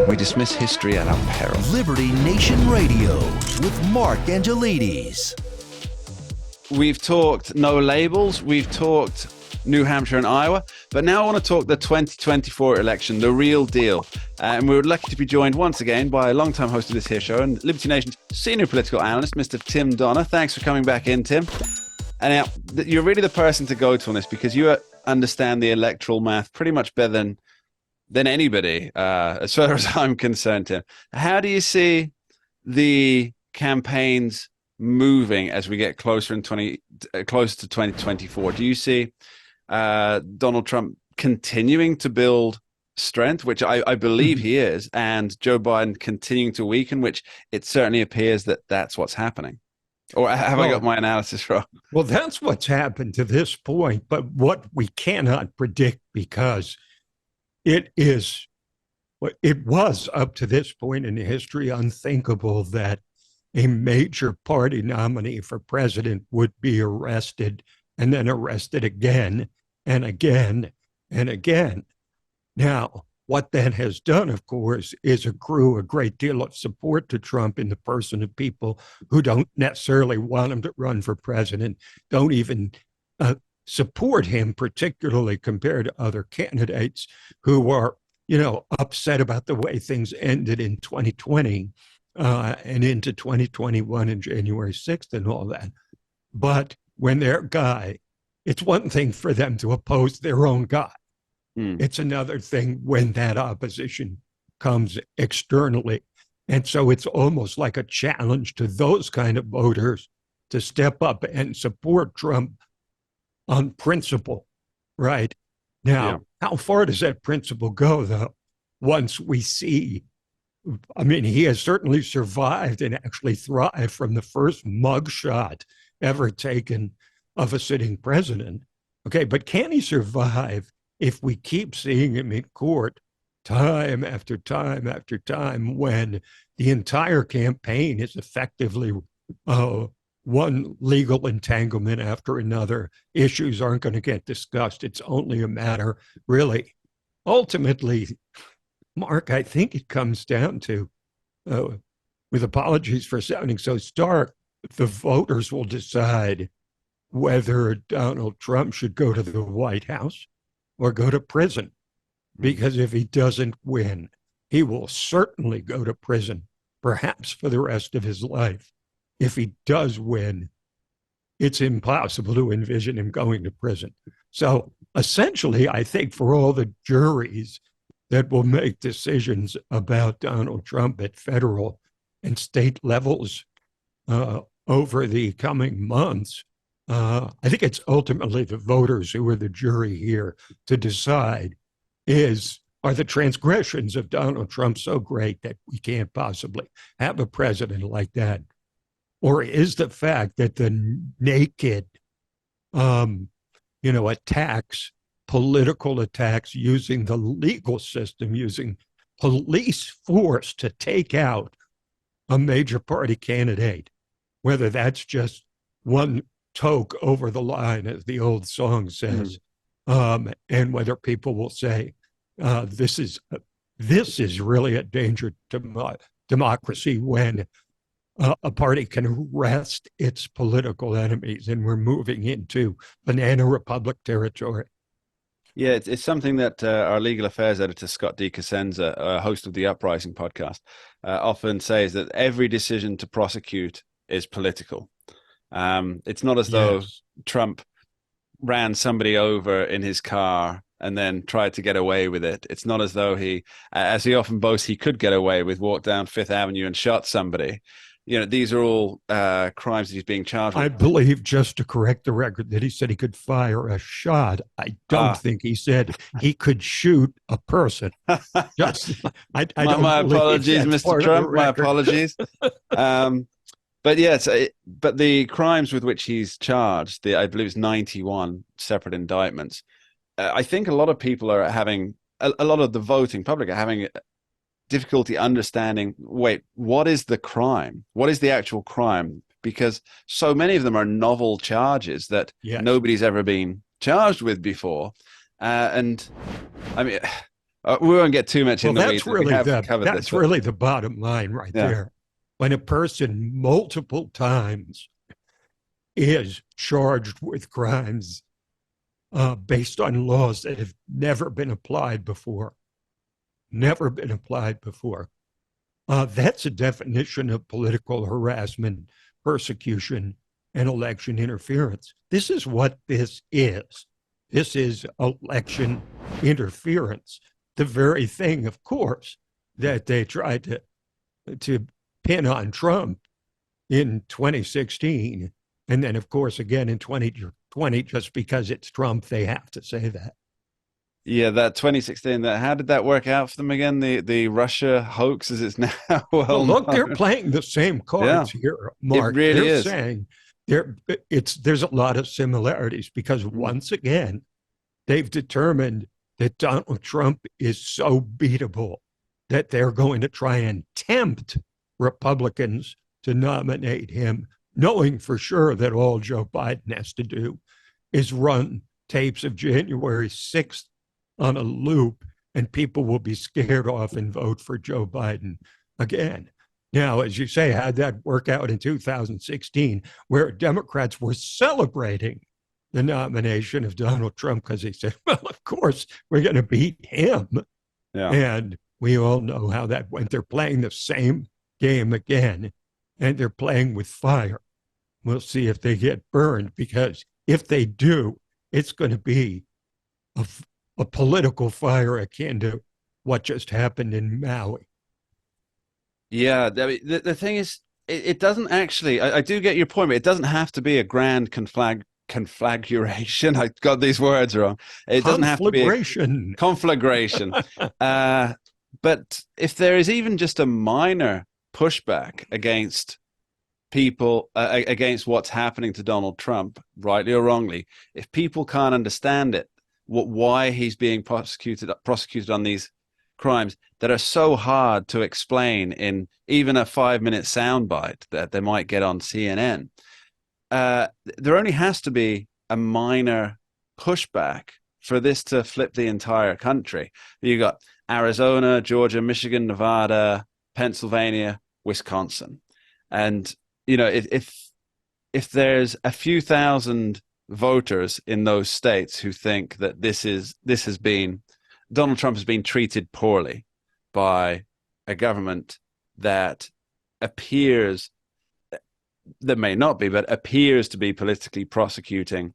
We dismiss history at our peril. Liberty Nation Radio with Mark Angelides. We've talked no labels. We've talked New Hampshire and Iowa. But now I want to talk the 2024 election, the real deal. And we were lucky to be joined once again by a longtime host of this here show and Liberty Nation's senior political analyst, Mr. Tim Donner. Thanks for coming back in, Tim. And now, you're really the person to go to on this because you understand the electoral math pretty much better than anybody, as far as I'm concerned, Tim. How do you see the campaigns moving as we get closer close to 2024? Do you see Donald Trump continuing to build strength, which I believe he is, and Joe Biden continuing to weaken, which it certainly appears that that's what's happening? Or have I got my analysis wrong? Well, that's what's happened to this point, but what we cannot predict because it was up to this point in history unthinkable that a major party nominee for president would be arrested and then arrested again and again and again. Now, what that has done, of course, is accrue a great deal of support to Trump in the person of people who don't necessarily want him to run for president, don't even support him, particularly compared to other candidates who are, upset about the way things ended in 2020 and into 2021 and January 6th and all that. But when their guy, it's one thing for them to oppose their own guy. It's another thing when that opposition comes externally. And so it's almost like a challenge to those kind of voters to step up and support Trump on principle, right? Now, How far does that principle go, though, once we see? I mean, he has certainly survived and actually thrived from the first mugshot ever taken of a sitting president. Okay, but can he survive if we keep seeing him in court time after time after time when the entire campaign is effectively one legal entanglement after another? Issues aren't going to get discussed. It's only a matter, really, ultimately, Mark, I think it comes down to, with apologies for sounding so stark, the voters will decide whether Donald Trump should go to the White House or go to prison. Because if he doesn't win, he will certainly go to prison, perhaps for the rest of his life. If he does win, it's impossible to envision him going to prison. So essentially, I think for all the juries that will make decisions about Donald Trump at federal and state levels over the coming months, I think it's ultimately the voters who are the jury here to decide are the transgressions of Donald Trump so great that we can't possibly have a president like that? Or is the fact that the naked, attacks, political attacks using the legal system, using police force to take out a major party candidate, whether that's just one toke over the line, as the old song says, and whether people will say, this is really a danger to democracy when a party can arrest its political enemies, and we're moving into banana republic territory. Yeah, it's something that our legal affairs editor, Scott D. Cosenza, host of the Uprising podcast, often says that every decision to prosecute is political. It's not as though Trump ran somebody over in his car and then tried to get away with it. It's not as though he, as he often boasts, he could get away with, walked down Fifth Avenue and shot somebody. These are all crimes that he's being charged with. I believe, just to correct the record, that he said he could fire a shot. I don't think he said he could shoot a person. My apologies, Mr. Trump. My apologies. But yes, but the crimes with which he's charged, I believe it's 91 separate indictments. I think a lot of people are having, a lot of the voting public are having difficulty understanding, wait, what is the crime? What is the actual crime? Because so many of them are novel charges that nobody's ever been charged with before. And I mean, We won't get too much Well, in the that's weeds. really We have covered this. that's really the bottom line right Yeah. there. When a person multiple times is charged with crimes based on laws that have never been applied before, that's a definition of political harassment, persecution, and election interference. This is what this is. This is election interference. The very thing, of course, that they tried to pin on Trump in 2016. And then, of course, again in 2020, just because it's Trump, they have to say that. Yeah, that 2016. How did that work out for them again? The Russia hoax, as it's now well Look, known. they're playing the same cards here, Mark. It really they're is. saying there's a lot of similarities because once again, they've determined that Donald Trump is so beatable that they're going to try and tempt Republicans to nominate him, knowing for sure that all Joe Biden has to do is run tapes of January 6th on a loop, and people will be scared off and vote for Joe Biden again. Now, as you say, how'd that work out in 2016, where Democrats were celebrating the nomination of Donald Trump because he said, well, of course, we're going to beat him. Yeah. And we all know how that went. They're playing the same game again, and they're playing with fire. We'll see if they get burned, because if they do, it's going to be a political fire akin to what just happened in Maui. Yeah, the thing is, it doesn't actually, I do get your point, but it doesn't have to be a grand conflagration. I got these words wrong. It doesn't have to be a conflagration. But if there is even just a minor pushback against people, against what's happening to Donald Trump, rightly or wrongly, if people can't understand it, why he's being prosecuted on these crimes that are so hard to explain in even a 5-minute soundbite that they might get on CNN, there only has to be a minor pushback for this to flip the entire country. You got Arizona, Georgia, Michigan, Nevada, Pennsylvania, Wisconsin, and if there's a few thousand voters in those states who think that Donald Trump has been treated poorly by a government that appears to be politically prosecuting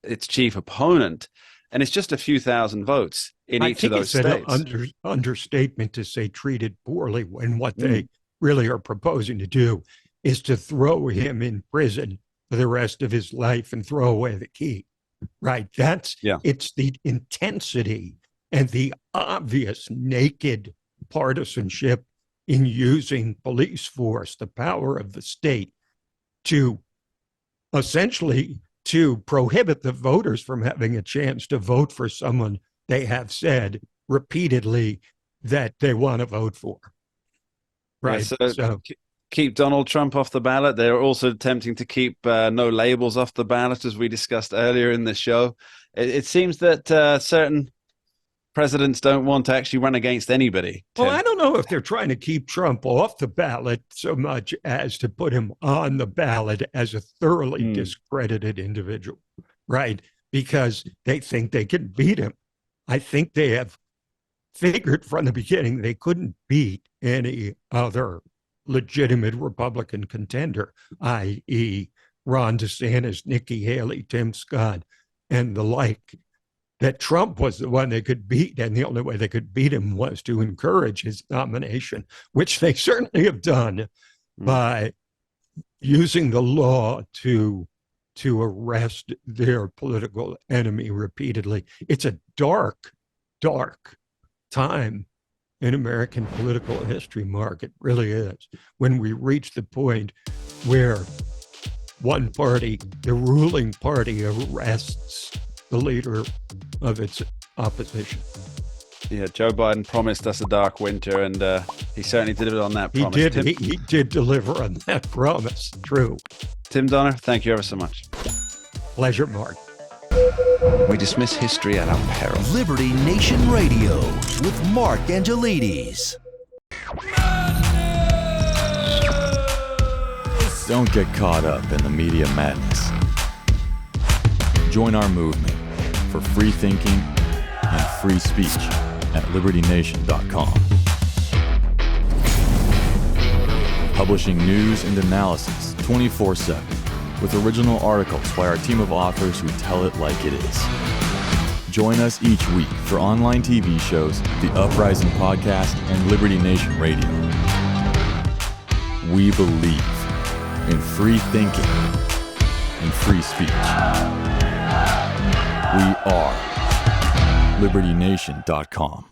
its chief opponent, and it's just a few thousand votes in each of those states. I think it's an understatement to say treated poorly when what they really are proposing to do is to throw him in prison for the rest of his life and throw away the key, right? It's the intensity and the obvious naked partisanship in using police force, the power of the state, to essentially to prohibit the voters from having a chance to vote for someone they have said repeatedly that they want to vote for. Right. So keep Donald Trump off the ballot. They're also attempting to keep no labels off the ballot, as we discussed earlier in the show. It seems that certain presidents don't want to actually run against anybody. Well, I don't know if they're trying to keep Trump off the ballot so much as to put him on the ballot as a thoroughly discredited individual, right? Because they think they can beat him. I think they have figured from the beginning they couldn't beat any other legitimate Republican contender, i.e. Ron DeSantis, Nikki Haley, Tim Scott, and the like, that Trump was the one they could beat, and the only way they could beat him was to encourage his nomination, which they certainly have done by using the law to arrest their political enemy repeatedly. It's a dark, dark time in American political history, Mark. It really is. When we reach the point where one party, the ruling party, arrests the leader of its opposition. Yeah, Joe Biden promised us a dark winter, and he certainly delivered on that promise. He did deliver on that promise. True. Tim Donner, thank you ever so much. Pleasure, Mark. We dismiss history at our peril. Liberty Nation Radio with Mark Angelides. Don't get caught up in the media madness. Join our movement for free thinking and free speech at libertynation.com. Publishing news and analysis 24/7 with original articles by our team of authors who tell it like it is. Join us each week for online TV shows, The Uprising Podcast, and Liberty Nation Radio. We believe in free thinking and free speech. We are libertynation.com.